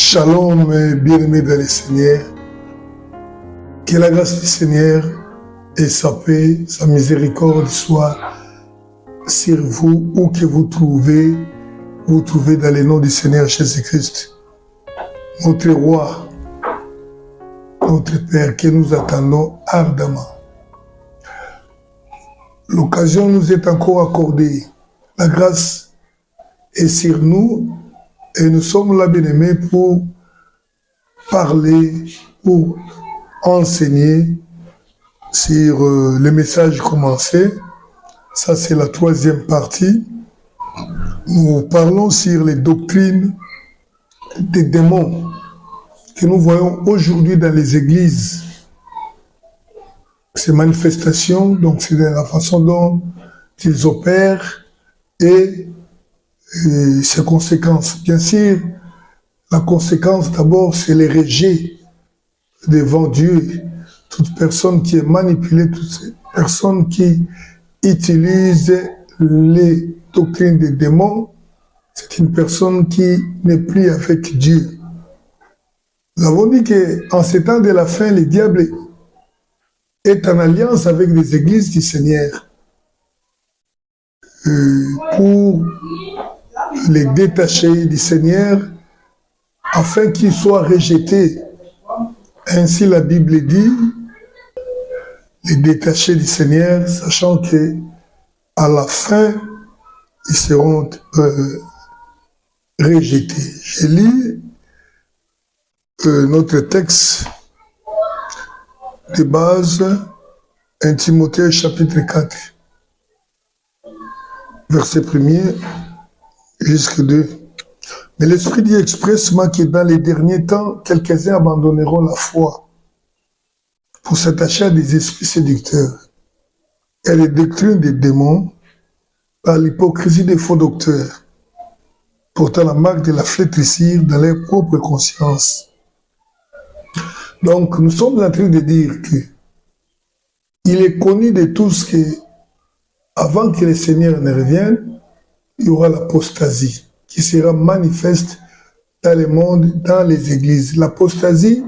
Shalom, bien-aimés dans le Seigneur. Que la grâce du Seigneur et sa paix, sa miséricorde soit sur vous, où que vous trouvez dans le nom du Seigneur Jésus-Christ. Notre roi, notre Père, que nous attendons ardemment. L'occasion nous est encore accordée. La grâce est sur nous et nous sommes là, bien-aimés, pour parler, pour enseigner sur le message commencé. Ça, c'est la troisième partie. Nous parlons sur les doctrines des démons que nous voyons aujourd'hui dans les églises. Ces manifestations, donc c'est la façon dont ils opèrent et ses conséquences. Bien sûr, la conséquence d'abord, c'est les rejets devant Dieu. Toute personne qui est manipulée, toute personne qui utilise les doctrines des démons, c'est une personne qui n'est plus avec Dieu. Nous avons dit qu'en ces temps de la fin, le diable est en alliance avec les églises du Seigneur pour les détacher du Seigneur afin qu'ils soient rejetés. Ainsi la Bible dit, les détacher du Seigneur, sachant que à la fin, ils seront rejetés. Je lis notre texte de base, 1 Timothée chapitre 4, verset 1er jusqu'au 2. Mais l'Esprit dit expressément que dans les derniers temps, quelques-uns abandonneront la foi pour s'attacher à des esprits séducteurs et à les doctrines des démons par l'hypocrisie des faux docteurs, portant la marque de la flétrissure dans leur propre conscience. Donc, nous sommes en train de dire que il est connu de tous que avant que le Seigneur ne revienne, il y aura l'apostasie qui sera manifeste dans le monde, dans les églises. L'apostasie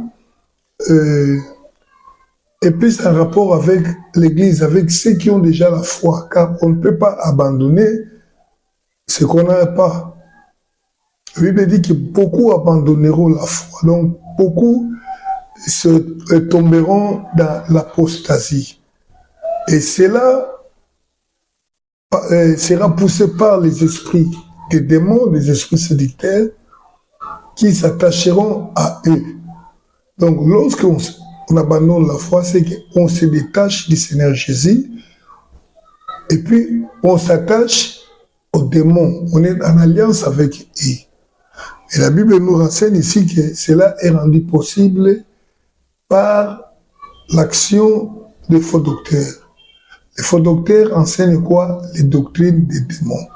est plus en rapport avec l'église, avec ceux qui ont déjà la foi, car on ne peut pas abandonner ce qu'on n'a pas. La Bible dit que beaucoup abandonneront la foi, donc beaucoup se tomberont dans l'apostasie. Et cela sera poussé par les esprits des démons, des esprits séducteurs, qui s'attacheront à eux. Donc, lorsqu'on abandonne la foi, c'est qu'on se détache du Seigneur Jésus, et puis on s'attache aux démons. On est en alliance avec eux. Et la Bible nous renseigne ici que cela est rendu possible par l'action des faux docteurs. Les faux docteurs enseignent quoi? Les doctrines des démons.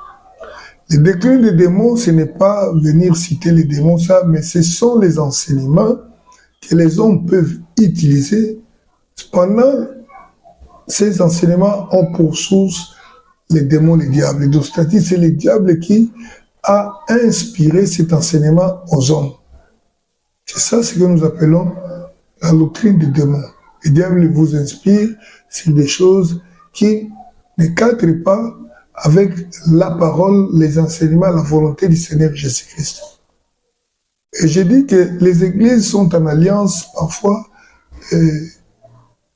Les doctrines des démons, ce n'est pas venir citer les démons, ça, mais ce sont les enseignements que les hommes peuvent utiliser. Cependant, ces enseignements ont pour source les démons, les diables. Donc, c'est-à-dire, c'est le diable qui a inspiré cet enseignement aux hommes. C'est ça ce que nous appelons la doctrine des démons. Le diable vous inspire sur des choses qui ne cadrent pas avec la parole, les enseignements, la volonté du Seigneur Jésus-Christ. Et j'ai dit que les églises sont en alliance parfois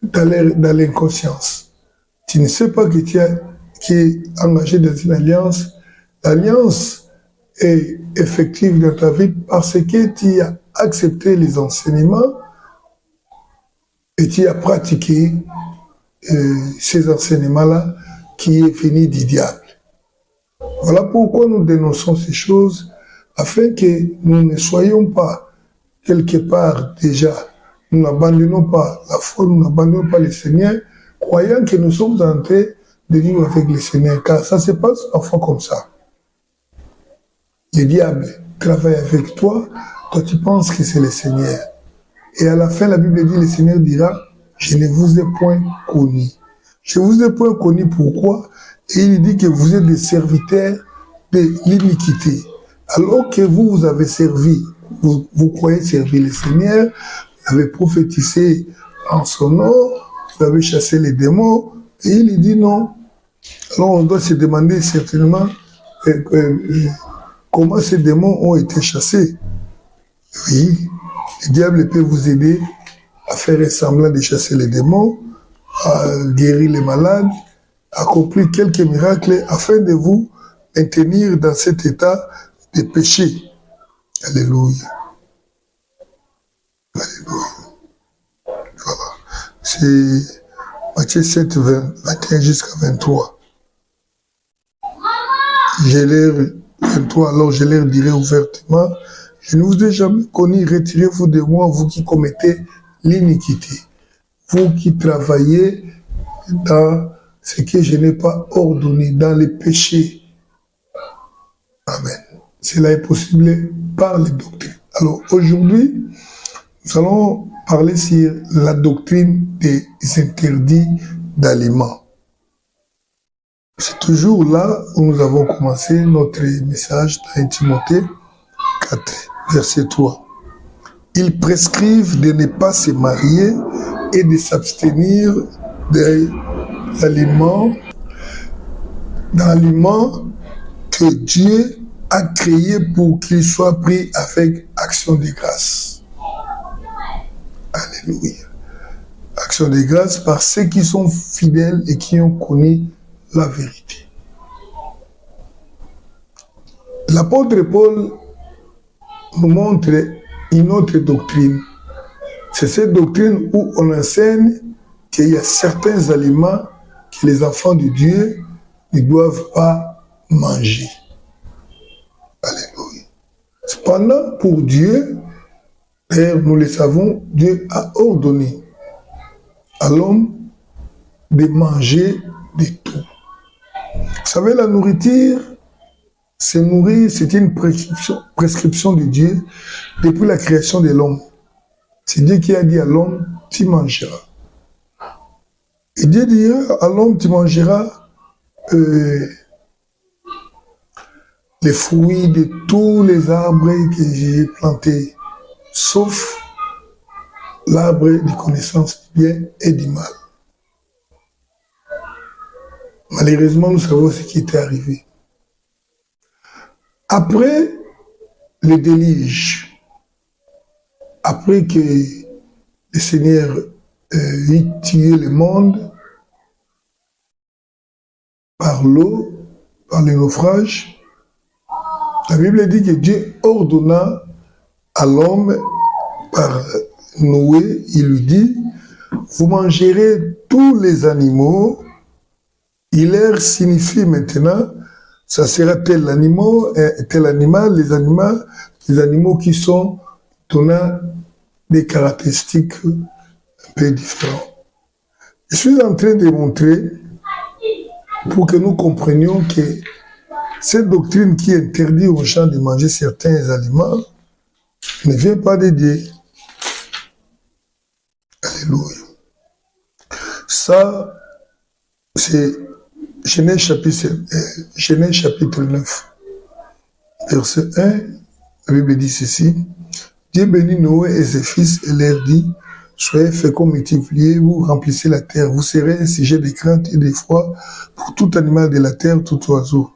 dans l'inconscience. Tu ne sais pas que tu es engagé dans une alliance. L'alliance est effective dans ta vie parce que tu as accepté les enseignements et tu as pratiqué ces enseignements-là qui est fini du diable. Voilà pourquoi nous dénonçons ces choses, afin que nous ne soyons pas quelque part déjà, nous n'abandonnons pas la foi, nous n'abandonnons pas le Seigneur, croyant que nous sommes en train de vivre avec le Seigneur, car ça se passe parfois comme ça. Le diable travaille avec toi, toi tu penses que c'est le Seigneur. Et à la fin, la Bible dit, le Seigneur dira, je ne vous ai point connu. Je vous ai point connu pourquoi? Et il dit que vous êtes des serviteurs de l'iniquité. Alors que vous avez servi vous croyez servir le Seigneur, vous avez prophétisé en son nom, vous avez chassé les démons, et il dit non. Alors on doit se demander certainement comment ces démons ont été chassés. Oui, le diable peut vous aider à faire un semblant de chasser les démons, à guérir les malades, à accomplir quelques miracles afin de vous maintenir dans cet état de péché. Alléluia. Alléluia. Voilà. C'est Matthieu 7, 21 jusqu'à 23. J'ai l'air 23, alors je leur dirai ouvertement, je ne vous ai jamais connu, retirez-vous de moi, vous qui commettez l'iniquité, vous qui travaillez dans ce que je n'ai pas ordonné, dans les péchés. Amen. Cela est possible par les doctrines. Alors aujourd'hui, nous allons parler sur la doctrine des interdits d'aliments. C'est toujours là où nous avons commencé notre message dans Timothée 4, verset 3. Ils prescrivent de ne pas se marier et de s'abstenir des aliments que Dieu a créés pour qu'ils soient pris avec action de grâce. Alléluia. Action de grâce par ceux qui sont fidèles et qui ont connu la vérité. L'apôtre Paul nous montre une autre doctrine. C'est cette doctrine où on enseigne qu'il y a certains aliments que les enfants de Dieu ne doivent pas manger. Alléluia. Cependant, pour Dieu, nous le savons, Dieu a ordonné à l'homme de manger de tout. Vous savez, la nourriture, se nourrir, c'est une prescription de Dieu depuis la création de l'homme. C'est Dieu qui a dit à l'homme, tu mangeras. Et Dieu dit à l'homme, tu mangeras les fruits de tous les arbres que j'ai plantés, sauf l'arbre de connaissance du bien et du mal. Malheureusement, nous savons ce qui était arrivé. Après le déluge, après que le Seigneur ait tué le monde par l'eau, par le naufrage, la Bible dit que Dieu ordonna à l'homme par Noé, il lui dit, vous mangerez tous les animaux. Il leur signifie maintenant, ça sera tel animal, les animaux qui sont donnant des caractéristiques un peu différentes. Je suis en train de montrer, pour que nous comprenions que cette doctrine qui interdit aux gens de manger certains aliments ne vient pas de Dieu. Alléluia. Ça, c'est Genèse chapitre 9, verset 1, la Bible dit ceci. Dieu bénit Noé et ses fils et leur dit, soyez féconds, multipliez-vous, remplissez la terre. Vous serez un sujet de crainte et d'effroi pour tout animal de la terre, tout oiseau.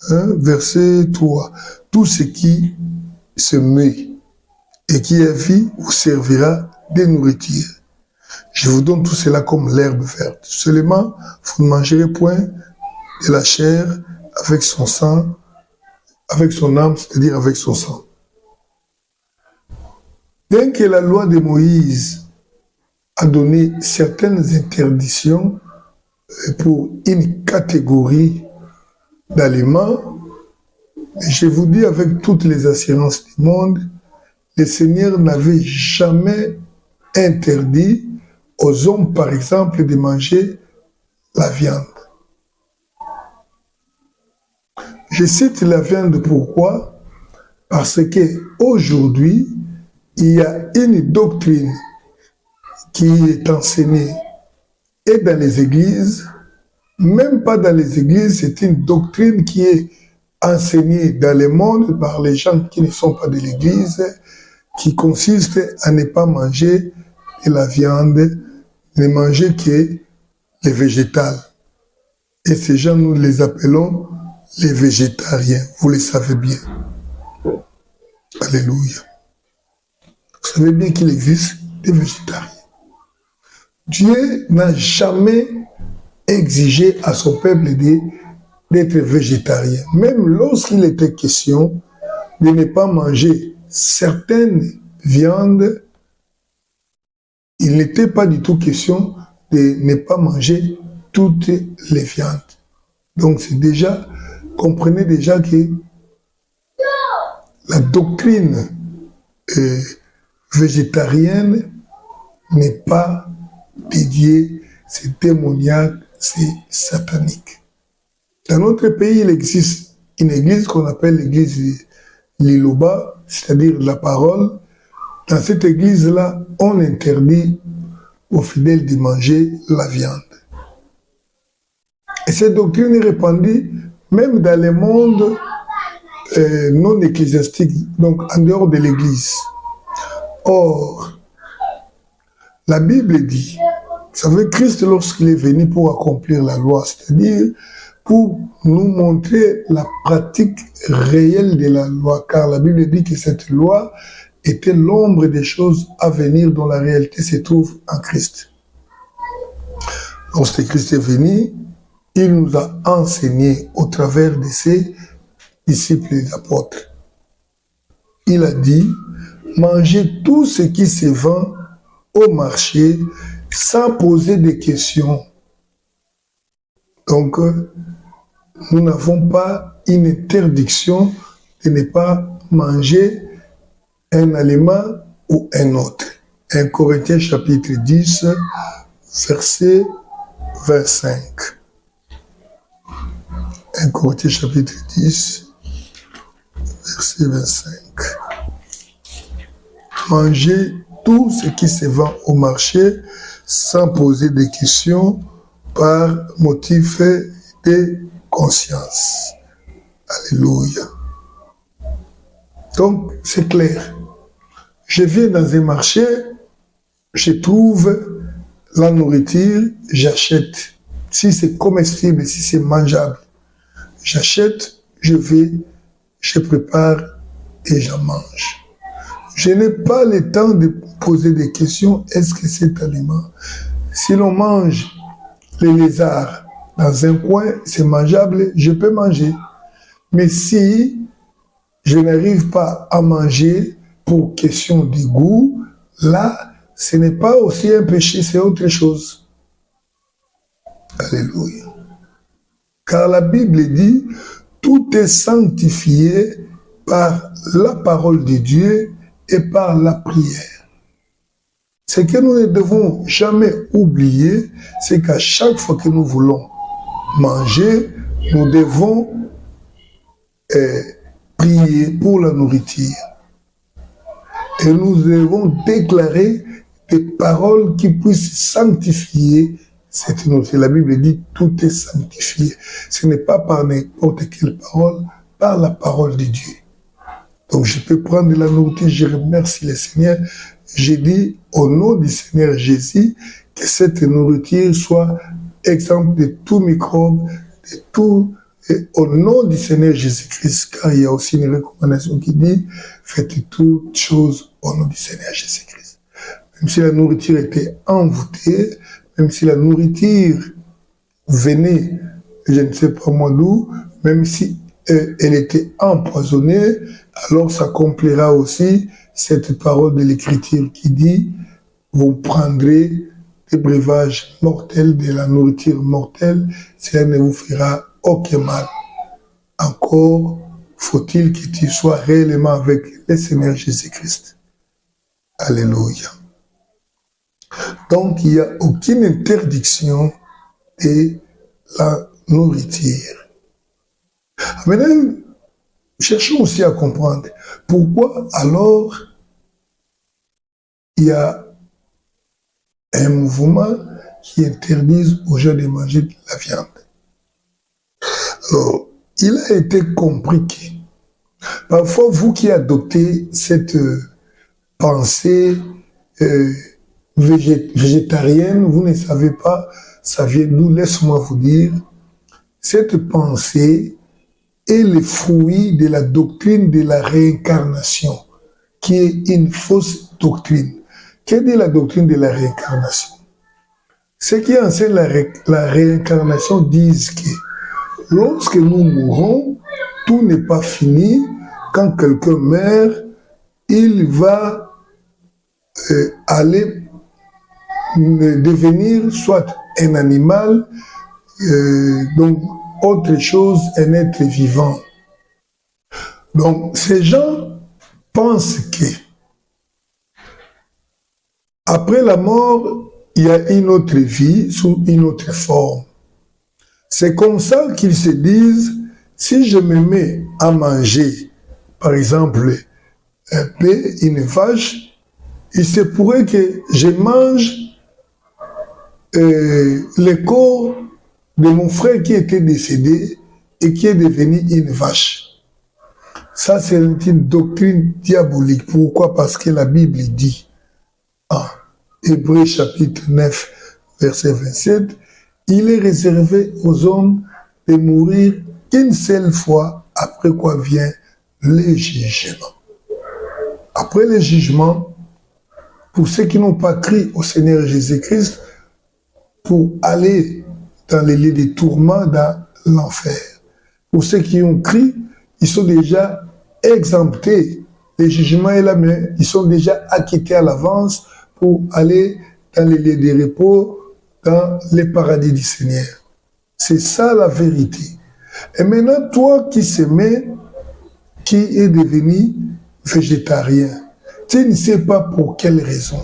Verset 3. Tout ce qui se meut et qui est vie vous servira de nourriture. Je vous donne tout cela comme l'herbe verte. Seulement, vous ne mangerez point de la chair avec son sang, avec son âme, c'est-à-dire avec son sang. Bien que la loi de Moïse a donné certaines interdictions pour une catégorie d'aliments, je vous dis avec toutes les assurances du monde, le Seigneur n'avait jamais interdit aux hommes, par exemple, de manger la viande. Je cite la viande pourquoi? Parce que aujourd'hui, il y a une doctrine qui est enseignée et dans les églises, même pas dans les églises, c'est une doctrine qui est enseigné dans le monde par les gens qui ne sont pas de l'Église, qui consiste à ne pas manger de la viande, ne manger que les végétales. Et ces gens, nous les appelons les végétariens. Vous le savez bien. Alléluia. Vous savez bien qu'il existe des végétariens. Dieu n'a jamais exigé à son peuple d'être végétarien. Même lorsqu'il était question de ne pas manger certaines viandes, il n'était pas du tout question de ne pas manger toutes les viandes. Donc c'est déjà, comprenez déjà que la doctrine végétarienne n'est pas dédiée, c'est démoniaque, c'est satanique. Dans notre pays, il existe une église qu'on appelle l'église Liloba, c'est-à-dire la parole. Dans cette église-là, on interdit aux fidèles de manger la viande. Et cette doctrine est répandue même dans le monde non ecclésiastique, donc en dehors de l'église. Or, la Bible dit, vous savez, Christ, lorsqu'il est venu pour accomplir la loi, c'est-à-dire pour nous montrer la pratique réelle de la loi, car la Bible dit que cette loi était l'ombre des choses à venir dont la réalité se trouve en Christ. Lorsque Christ est venu, il nous a enseigné au travers de ses disciples et apôtres. Il a dit, mangez tout ce qui se vend au marché sans poser de questions. Donc, nous n'avons pas une interdiction de ne pas manger un aliment ou un autre. 1 Corinthiens chapitre 10, verset 25. 1 Corinthiens chapitre 10, verset 25. Mangez tout ce qui se vend au marché sans poser de questions par motif de conscience. Alléluia. Donc, c'est clair. Je viens dans un marché, je trouve la nourriture, j'achète. Si c'est comestible, si c'est mangeable, j'achète, je vais, je prépare et j'en mange. Je n'ai pas le temps de poser des questions. Est-ce que cet aliment, si l'on mange les lézards dans un coin, c'est mangeable, je peux manger. Mais si je n'arrive pas à manger pour question de goût, là, ce n'est pas aussi un péché, c'est autre chose. Alléluia. Car la Bible dit, tout est sanctifié par la parole de Dieu et par la prière. Ce que nous ne devons jamais oublier, c'est qu'à chaque fois que nous voulons manger, nous devons prier pour la nourriture. Et nous devons déclarer des paroles qui puissent sanctifier cette nourriture. La Bible dit tout est sanctifié. Ce n'est pas par n'importe quelle parole, par la parole de Dieu. Donc je peux prendre la nourriture, je remercie le Seigneur. J'ai dit au nom du Seigneur Jésus que cette nourriture soit exempte de tout microbe, de tout, et au nom du Seigneur Jésus-Christ, car il y a aussi une recommandation qui dit faites toutes choses au nom du Seigneur Jésus-Christ. Même si la nourriture était envoûtée, même si la nourriture venait, je ne sais pas moi d'où, même si elle était empoisonnée, alors s'accomplira aussi cette parole de l'Écriture qui dit « Vous prendrez des breuvages mortels, de la nourriture mortelle, cela ne vous fera aucun mal. » Encore faut-il que tu sois réellement avec le Seigneur Jésus-Christ. Alléluia. Donc, il n'y a aucune interdiction de la nourriture. Maintenant, cherchons aussi à comprendre pourquoi alors il y a un mouvement qui interdise aux gens de manger de la viande. Alors, il a été compris que parfois vous qui adoptez cette pensée végétarienne, vous ne savez pas, ça vient d'où, laisse-moi vous dire, cette pensée est le fruit de la doctrine de la réincarnation, qui est une fausse doctrine. Quelle est la doctrine de la réincarnation? Ceux qui enseignent la réincarnation disent que lorsque nous mourons, tout n'est pas fini. Quand quelqu'un meurt, il va aller devenir soit un animal, donc autre chose, un être vivant. Donc ces gens pensent que après la mort, il y a une autre vie sous une autre forme. C'est comme ça qu'ils se disent, si je me mets à manger, par exemple, un peu, une vache, il se pourrait que je mange le corps de mon frère qui était décédé et qui est devenu une vache. Ça, c'est une doctrine diabolique. Pourquoi? Parce que la Bible dit, en Hébreux chapitre 9, verset 27, il est réservé aux hommes de mourir qu'une seule fois, après quoi vient le jugement. Après le jugement, pour ceux qui n'ont pas cru au Seigneur Jésus-Christ, pour aller dans les lieux de tourments, dans l'enfer. Pour ceux qui ont cru, ils sont déjà exemptés. Le jugement est là, mais ils sont déjà acquittés à l'avance pour aller dans les lieux de repos, dans les paradis du Seigneur. C'est ça la vérité. Et maintenant, toi qui s'aimais, qui est devenu végétarien, tu ne sais pas pour quelle raison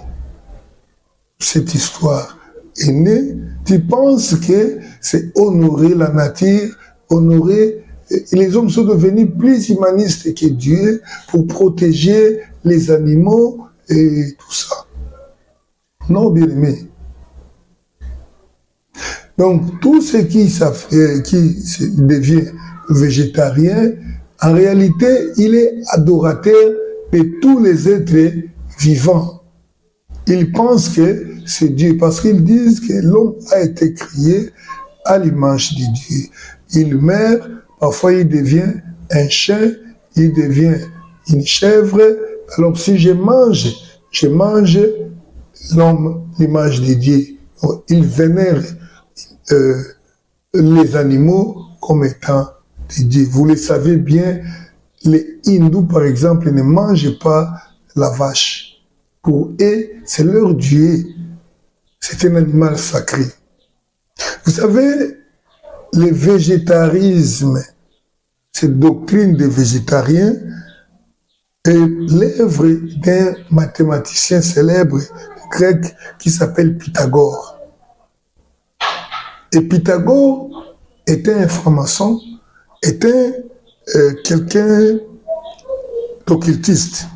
cette histoire est née. Tu penses que c'est honorer la nature, honorer... Les hommes sont devenus plus humanistes que Dieu pour protéger les animaux et tout ça. Non, bien aimé. Donc, tout ce qui devient végétarien, en réalité, il est adorateur de tous les êtres vivants. Ils pensent que c'est Dieu, parce qu'ils disent que l'homme a été créé à l'image de Dieu. Il meurt, parfois il devient un chien, il devient une chèvre. Alors si je mange l'homme, l'image de Dieu. Il vénère les animaux comme étant des dieux. Vous le savez bien, les hindous, par exemple, ne mangent pas la vache. Pour eux, c'est leur dieu. C'est un animal sacré. Vous savez, le végétarisme, cette doctrine des végétariens, est l'œuvre d'un mathématicien célèbre grec qui s'appelle Pythagore. Et Pythagore était un franc-maçon, était quelqu'un d'occultiste.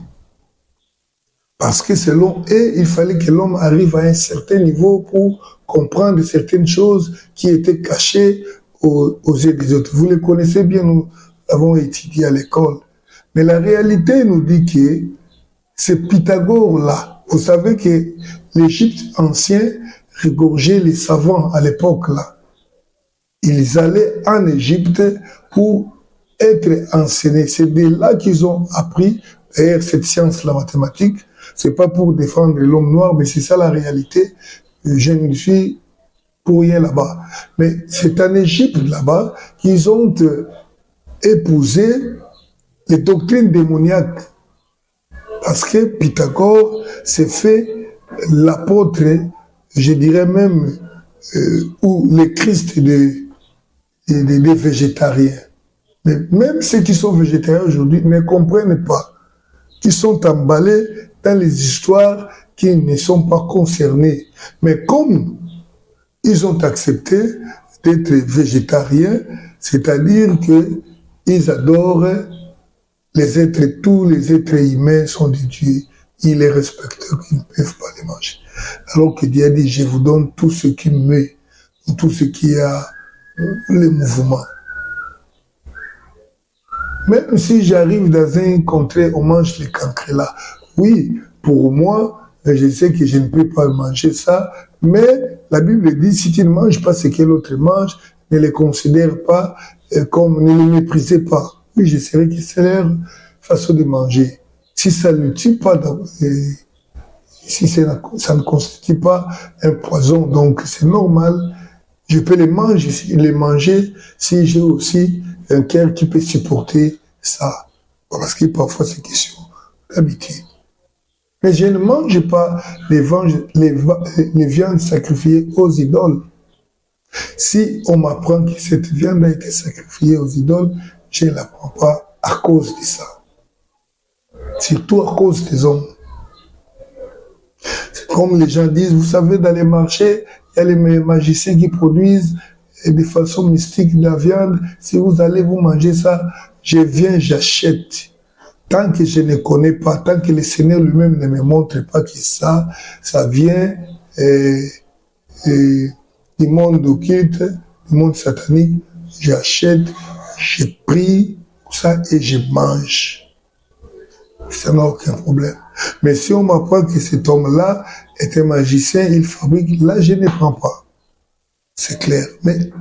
Parce que selon eux, il fallait que l'homme arrive à un certain niveau pour comprendre certaines choses qui étaient cachées aux yeux des autres. Vous les connaissez bien, nous l'avons étudié à l'école. Mais la réalité nous dit que c'est Pythagore-là. Vous savez que l'Égypte ancien regorgeait les savants à l'époque-là. Ils allaient en Égypte pour être enseignés. C'est de là qu'ils ont appris d'ailleurs cette science, la mathématique. C'est pas pour défendre l'homme noir, mais c'est ça la réalité. Je ne suis pour rien là-bas. Mais c'est en Égypte là-bas qu'ils ont épousé les doctrines démoniaques. Parce que Pythagore s'est fait l'apôtre, je dirais même, ou le Christ des végétariens. Mais même ceux qui sont végétariens aujourd'hui ne comprennent pas, qui sont emballés dans les histoires qui ne sont pas concernés. Mais comme ils ont accepté d'être végétariens, c'est-à-dire qu'ils adorent les êtres, tous les êtres humains sont des dieux, ils les respectent, qu'ils ne peuvent pas les manger. Alors que Dieu a dit, je vous donne tout ce qui meut, tout ce qui a le mouvement. Même si j'arrive dans un contrée, on mange les cancrelats. Oui, pour moi, je sais que je ne peux pas manger ça, mais la Bible dit, si tu ne manges pas ce que l'autre mange, ne les considère pas comme, ne les méprisez pas. Oui, je sais que c'est leur façon de manger. Si ça ne tue pas, si ça ne constitue pas un poison, donc c'est normal. Je peux les manger si j'ai aussi un cœur qui peut supporter ça. Parce que parfois c'est question d'habitude. Mais je ne mange pas les viandes sacrifiées aux idoles. Si on m'apprend que cette viande a été sacrifiée aux idoles, je ne la prends pas à cause de ça. Surtout à cause des hommes. C'est comme les gens disent, vous savez, dans les marchés, il y a les magiciens qui produisent de façon mystique de la viande. Si vous allez vous manger ça, je viens, j'achète. Tant que je ne connais pas, tant que le Seigneur lui-même ne me montre pas que ça vient du monde occulte, du monde satanique, j'achète, je prie ça et je mange. Ça n'a aucun problème. Mais si on m'apprend que cet homme-là est un magicien, il fabrique, là je ne prends pas. C'est clair. Mais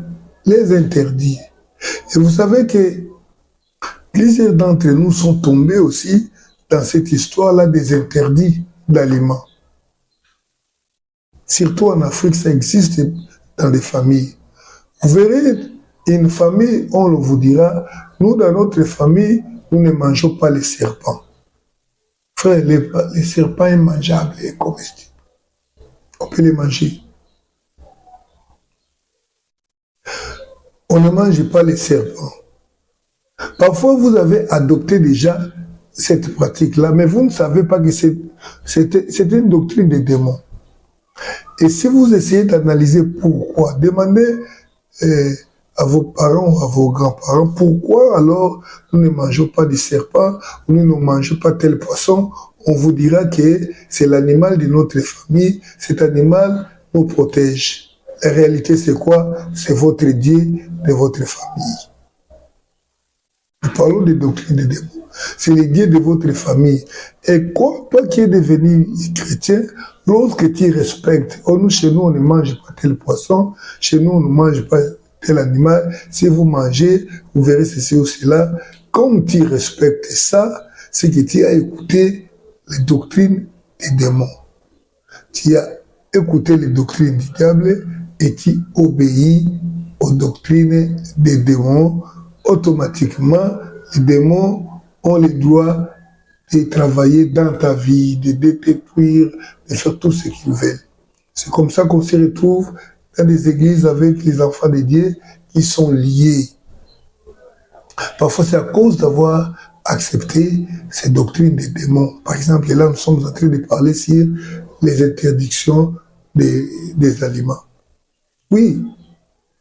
les interdits. Et vous savez que plusieurs d'entre nous sont tombés aussi dans cette histoire-là des interdits d'aliments. Surtout en Afrique, ça existe dans les familles. Vous verrez, une famille, on vous dira, nous dans notre famille, nous ne mangeons pas les serpents. Frère, les serpents sont mangeables et comestibles. On peut les manger. On ne mange pas les serpents. Parfois, vous avez adopté déjà cette pratique-là, mais vous ne savez pas que c'est une doctrine des démons. Et si vous essayez d'analyser pourquoi, demandez à vos parents ou à vos grands-parents, pourquoi alors nous ne mangeons pas des serpents, ou nous ne mangeons pas tel poisson, on vous dira que c'est l'animal de notre famille, cet animal nous protège. La réalité c'est quoi? C'est votre Dieu de votre famille. Nous parlons de doctrine des démons. C'est le Dieu de votre famille. Et comme toi qui es devenu chrétien, lorsque tu respectes, chez nous on ne mange pas tel poisson, chez nous on ne mange pas tel animal, si vous mangez, vous verrez ceci ou cela. Comme tu respectes ça, c'est que tu as écouté les doctrines des démons. Tu as écouté les doctrines du diable et tu obéis aux doctrines des démons. Automatiquement, les démons ont le droit de travailler dans ta vie, de détruire, de faire tout ce qu'ils veulent. C'est comme ça qu'on se retrouve dans des églises avec les enfants de Dieu qui sont liés. Parfois, c'est à cause d'avoir accepté ces doctrines des démons. Par exemple, là, nous sommes en train de parler sur les interdictions des aliments. Oui,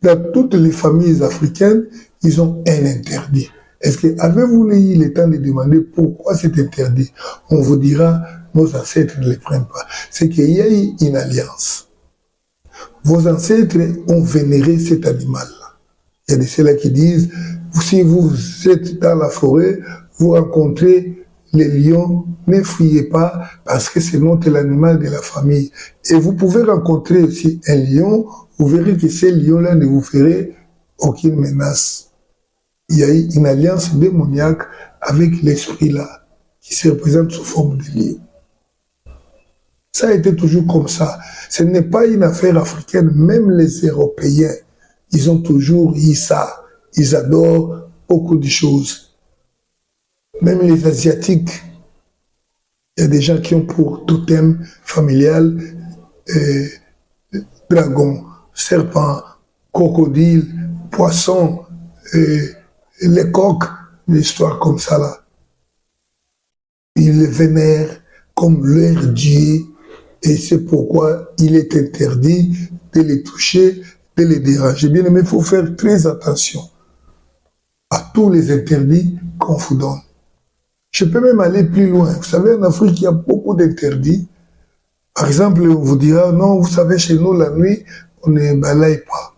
dans toutes les familles africaines, ils ont un interdit. Est-ce que avez-vous eu le temps de demander pourquoi c'est interdit? On vous dira, nos ancêtres ne les prennent pas. C'est qu'il y a eu une alliance. Vos ancêtres ont vénéré cet animal-là. Il y a de ceux-là qui disent, si vous êtes dans la forêt, vous rencontrez les lions, ne fuyez pas parce que c'est l'animal de la famille. Et vous pouvez rencontrer aussi un lion, vous verrez que ces lions-là ne vous feront aucune menace. Il y a eu une alliance démoniaque avec l'esprit-là, qui se représente sous forme de lion. Ça a été toujours comme ça. Ce n'est pas une affaire africaine, même les Européens, ils ont toujours eu ça. Ils adorent beaucoup de choses. Même les Asiatiques, il y a des gens qui ont pour totem familial dragon, serpent, crocodile, poisson, les coqs, des histoires comme ça là. Ils les vénèrent comme leur Dieu et c'est pourquoi il est interdit de les toucher, de les déranger. Bien aimé, il faut faire très attention à tous les interdits qu'on vous donne. Je peux même aller plus loin. Vous savez, en Afrique, il y a beaucoup d'interdits. Par exemple, on vous dira, non, vous savez, chez nous, la nuit, on ne balaye pas.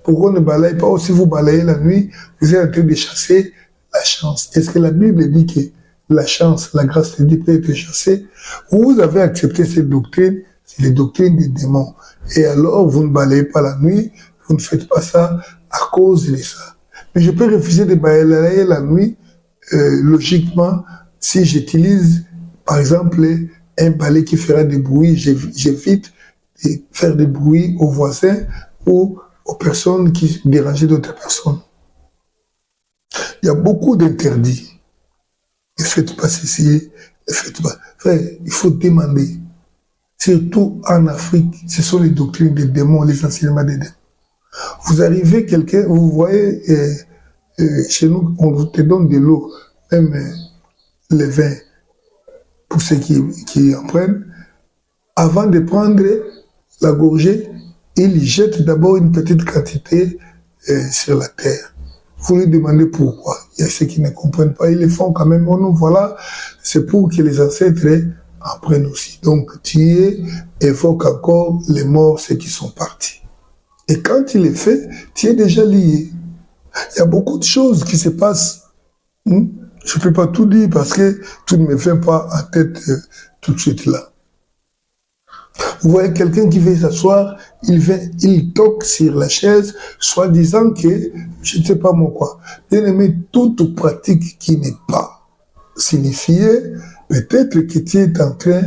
Pourquoi on ne balaye pas? Si vous balayez la nuit, vous êtes en train de chasser la chance. Est-ce que la Bible dit que la chance, la grâce de Dieu peut être chassée? Vous avez accepté cette doctrine, c'est les doctrines des démons. Et alors, vous ne balayez pas la nuit, vous ne faites pas ça à cause de ça. Mais je peux refuser de balayer la nuit, logiquement, si j'utilise, par exemple, un balai qui fera des bruits, j'évite de faire des bruits aux voisins ou aux personnes qui dérangent d'autres personnes. Il y a beaucoup d'interdits. Ne faites pas ceci, ne faites pas. Frère, il faut demander. Surtout en Afrique, ce sont les doctrines des démons, les enseignements des démons. Vous arrivez quelqu'un, vous voyez, chez nous, on te donne de l'eau, même le vin, pour ceux qui en prennent. Avant de prendre la gorgée, ils jettent d'abord une petite quantité sur la terre. Vous lui demandez pourquoi. Il y a ceux qui ne comprennent pas, ils le font quand même. Oh non, voilà, c'est pour que les ancêtres en prennent aussi. Donc, tu évoques encore les morts, ceux qui sont partis. Et quand il est fait, tu es déjà lié. Il y a beaucoup de choses qui se passent. Je ne peux pas tout dire parce que tout ne me vient pas en tête tout de suite là. Vous voyez quelqu'un qui veut s'asseoir, il toque sur la chaise, soi-disant que, je ne sais pas moi quoi. Bien aimé, toute pratique qui n'est pas signifiée, peut-être que tu es en train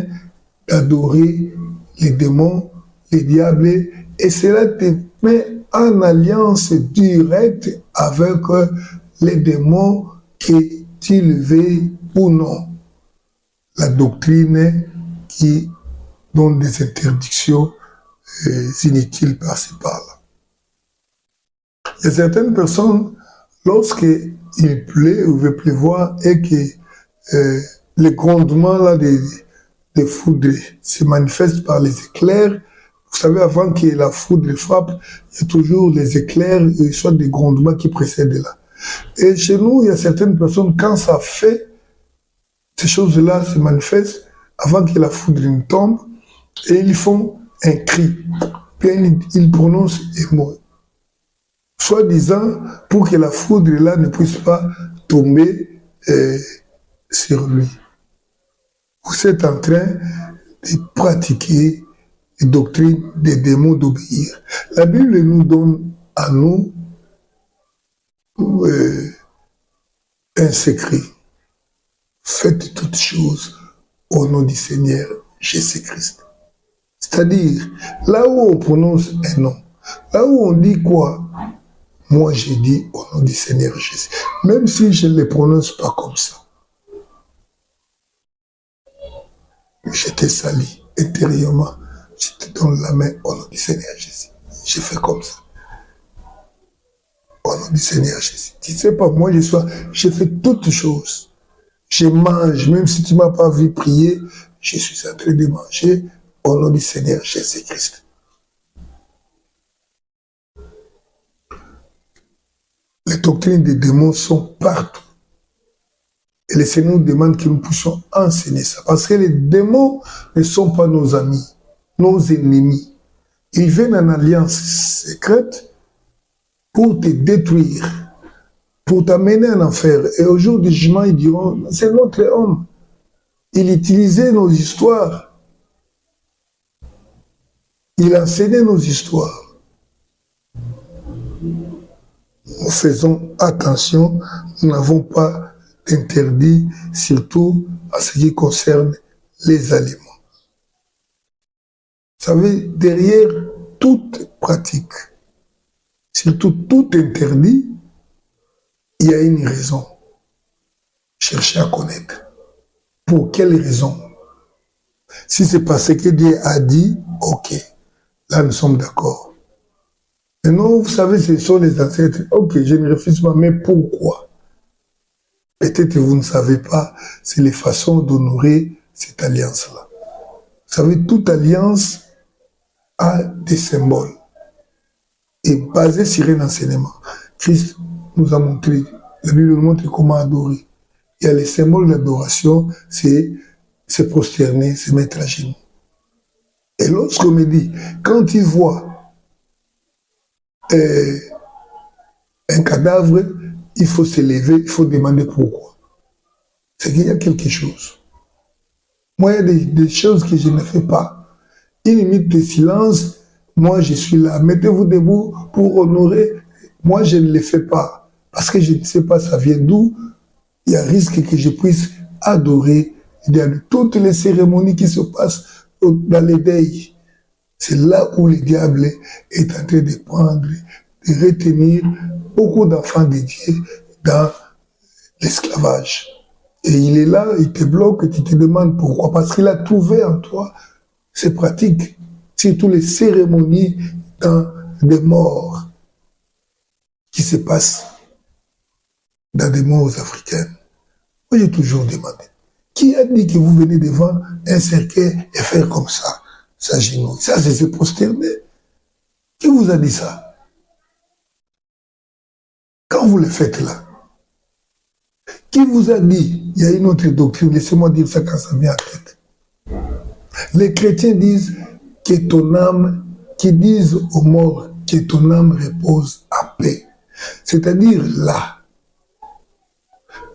d'adorer les démons, les diables, et cela te met en alliance directe avec les démons, que tu le veuilles ou non. La doctrine qui donne des interdictions inutiles par-ci par-là. Il y a certaines personnes, lorsqu'il pleut ou veut pleuvoir et que les grondements là, des foudres se manifestent par les éclairs, vous savez, avant que la foudre frappe, il y a toujours les éclairs, soit des grondements qui précèdent là. Et chez nous, il y a certaines personnes, quand ça fait, ces choses-là se manifestent avant que la foudre ne tombe, et ils font un cri. Puis ils prononcent des mots. Soi-disant, pour que la foudre-là ne puisse pas tomber sur lui. Vous êtes en train de pratiquer les doctrines des démons d'obéir. La Bible nous donne à nous un secret. Faites toutes choses au nom du Seigneur Jésus-Christ. C'est-à-dire, là où on prononce un nom, là où on dit quoi, moi j'ai dit au nom du Seigneur Jésus. Même si je ne le prononce pas comme ça. Je t'ai sali intérieurement. Je te donne la main au nom du Seigneur Jésus. Je fais comme ça. Au nom du Seigneur Jésus. Tu ne sais pas, moi je fais toutes choses. Je mange, même si tu ne m'as pas vu prier, je suis en train de manger au nom du Seigneur Jésus-Christ. Les doctrines des démons sont partout. Et le Seigneur nous demande que nous puissions enseigner ça. Parce que les démons ne sont pas nos amis, nos ennemis. Ils viennent en alliance secrète pour te détruire, pour t'amener en enfer. Et au jour du jugement, ils diront, c'est notre homme. Il utilisait nos histoires. Il enseignait nos histoires. Nous faisons attention, nous n'avons pas d'interdit, surtout en ce qui concerne les aliments. Vous savez, derrière toute pratique, surtout tout interdit, il y a une raison. Cherchez à connaître. Pour quelle raison? Si c'est parce que Dieu a dit, ok, là nous sommes d'accord. Mais non, vous savez, ce sont les ancêtres. Ok, je ne refuse pas, mais pourquoi? Peut-être que vous ne savez pas, c'est les façons d'honorer cette alliance-là. Vous savez, toute alliance a des symboles. Et basée sur un enseignement. Christ nous a montré, la Bible nous montre comment adorer. Il y a les symboles d'adoration, c'est se prosterner, se mettre à genoux. Et lorsqu'on me dit, quand il voit un cadavre, il faut se lever, il faut demander pourquoi. C'est qu'il y a quelque chose. Moi, il y a des choses que je ne fais pas. Une minute de silence, moi je suis là. Mettez-vous debout pour honorer. Moi, je ne le fais pas. Parce que je ne sais pas ça vient d'où. Il y a risque que je puisse adorer. Il y a toutes les cérémonies qui se passent dans les deuils. C'est là où le diable est en train de prendre, de retenir beaucoup d'enfants de Dieu dans l'esclavage. Et il est là, il te bloque, et tu te demandes pourquoi. Parce qu'il a trouvé en toi ces pratiques, surtout les cérémonies dans des morts qui se passent dans des morts africaines. Moi, j'ai toujours demandé, qui a dit que vous venez devant un cercueil et faire comme ça, s'agenouiller? Ça, c'est se prosterner. Qui vous a dit ça? Quand vous le faites là, qui vous a dit? Il y a une autre doctrine, laissez-moi dire ça quand ça vient à tête. Les chrétiens disent que ton âme, qui disent aux morts que ton âme repose en paix. C'est-à-dire là,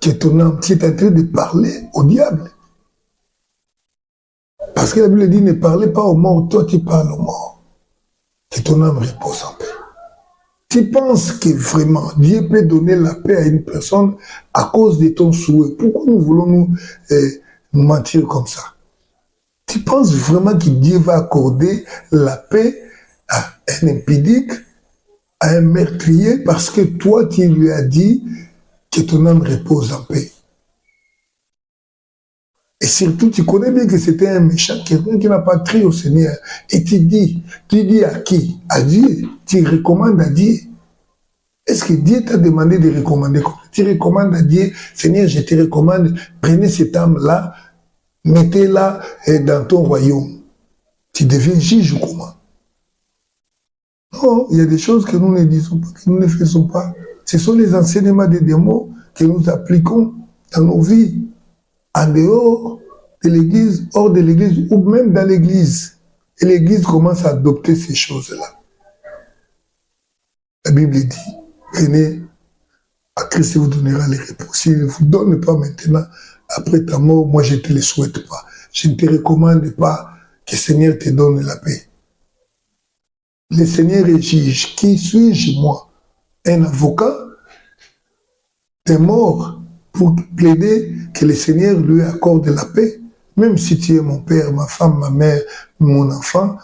que ton âme, tu es en train de parler au diable. Parce que la Bible dit, ne parlez pas aux morts, toi tu parles aux morts. Que ton âme repose en paix. Tu penses que vraiment Dieu peut donner la paix à une personne à cause de ton souhait? Pourquoi nous voulons nous mentir comme ça? Tu penses vraiment que Dieu va accorder la paix à un impudique, à un meurtrier, parce que toi tu lui as dit que ton âme repose en paix? Et surtout, tu connais bien que c'était un méchant, quelqu'un qui n'a pas crié au Seigneur. Et tu dis à qui? À Dieu. Tu recommandes à Dieu. Est-ce que Dieu t'a demandé de recommander comme ça? Tu recommandes à Dieu, Seigneur, je te recommande, prenez cette âme-là, mettez-la dans ton royaume. Tu deviens juge ou comment? Non, il y a des choses que nous ne disons pas, que nous ne faisons pas. Ce sont les enseignements des démons que nous appliquons dans nos vies, en dehors de l'église, hors de l'église, ou même dans l'église. Et l'église commence à adopter ces choses-là. La Bible dit, venez, à Christ vous donnera les repos. S'il ne vous donne pas maintenant, après ta mort, moi je ne te le souhaite pas. Je ne te recommande pas que le Seigneur te donne la paix. Le Seigneur est juge. Qui suis-je, moi? Un avocat est mort pour plaider que le Seigneur lui accorde la paix. Même si tu es mon père, ma femme, ma mère, mon enfant,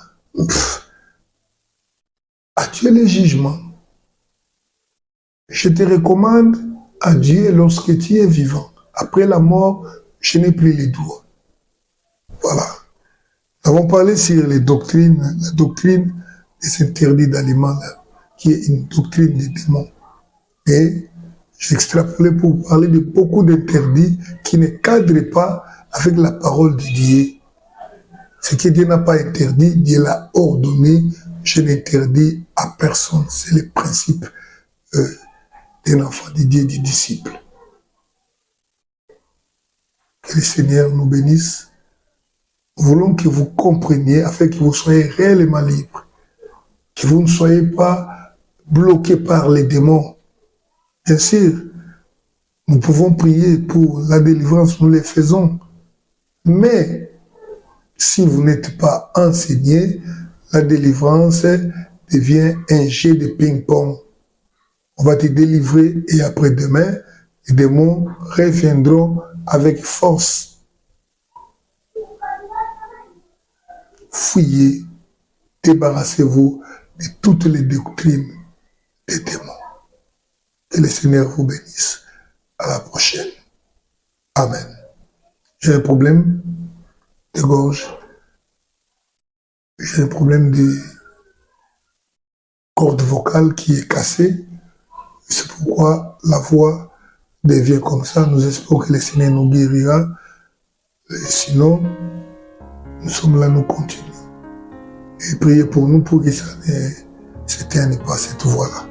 as-tu le jugement? Je te recommande à Dieu lorsque tu es vivant. Après la mort, je n'ai plus les doigts. Voilà. Nous avons parlé sur les doctrines, la doctrine des interdits d'aliments, qui est une doctrine des démons. Et j'extrapolais pour parler de beaucoup d'interdits qui ne cadrent pas avec la parole de Dieu. Ce que Dieu n'a pas interdit, Dieu l'a ordonné. Je n'interdis à personne. C'est le principe d'un enfant de Dieu, du disciple. Que le Seigneur nous bénisse. Nous voulons que vous compreniez afin que vous soyez réellement libres. Que vous ne soyez pas bloqués par les démons. Bien sûr, nous pouvons prier pour la délivrance, nous le faisons. Mais, si vous n'êtes pas enseigné, la délivrance devient un jeu de ping-pong. On va te délivrer et après-demain, les démons reviendront avec force. Fuyez, débarrassez-vous de toutes les doctrines des démons. Que le Seigneur vous bénisse. À la prochaine. Amen. J'ai un problème de gorge. J'ai un problème de corde vocale qui est cassée. C'est pourquoi la voix devient comme ça. Nous espérons que le Seigneur nous guérira. Et sinon, nous sommes là, nous continuons. Et priez pour nous pour que ça ne s'éteigne pas cette voix-là.